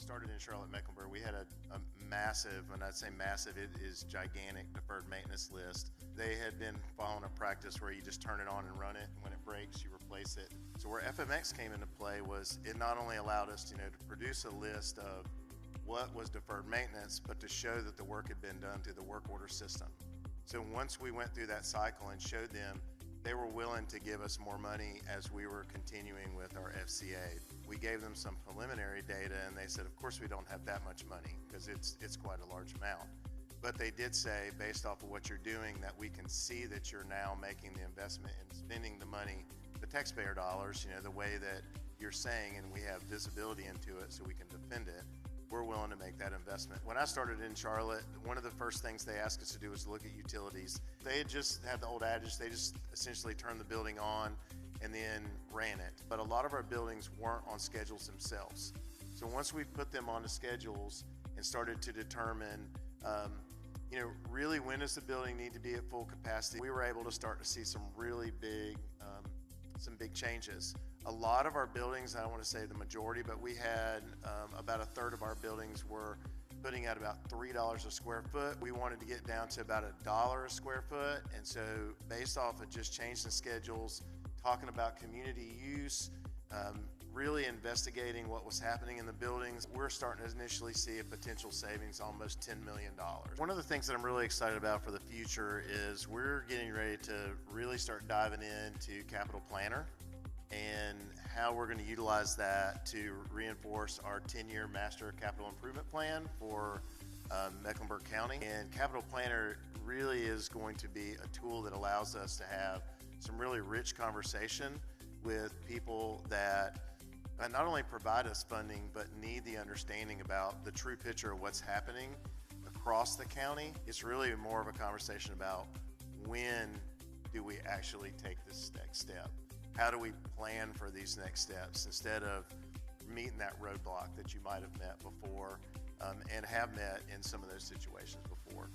started in Charlotte-Mecklenburg, we had a massive, and I'd say massive, it is gigantic deferred maintenance list. They had been following a practice where you just turn it on and run it, and when it breaks, you replace it. So where FMX came into play was it not only allowed us to produce a list of what was deferred maintenance, but to show that the work had been done through the work order system. So once we went through that cycle and showed them, they were willing to give us more money as we were continuing with our FCA. We gave them some preliminary data and they said, of course we don't have that much money because it's quite a large amount. But they did say, based off of what you're doing, that we can see that you're now making the investment and spending the money, the taxpayer dollars, the way that you're saying, and we have visibility into it so we can defend it. We're willing to make that investment. When I started in Charlotte, one of the first things they asked us to do was look at utilities. They had just had the old adage, they just essentially turned the building on and then ran it. But a lot of our buildings weren't on schedules themselves. So once we put them onto schedules and started to determine, really when does the building need to be at full capacity, we were able to start to see some really big, changes. A lot of our buildings, I don't want to say the majority, but we had about a third of our buildings were putting out about $3 a square foot. We wanted to get down to about $1 a square foot. And so based off of just changing schedules, talking about community use, really investigating what was happening in the buildings, we're starting to initially see a potential savings almost $10 million. One of the things that I'm really excited about for the future is we're getting ready to really start diving into capital planner and how we're going to utilize that to reinforce our 10-year master capital improvement plan for Mecklenburg County. And capital planner really is going to be a tool that allows us to have some really rich conversation with people that not only provide us funding, but need the understanding about the true picture of what's happening across the county. It's really more of a conversation about when do we actually take this next step? How do we plan for these next steps instead of meeting that roadblock that you might have met before and have met in some of those situations before?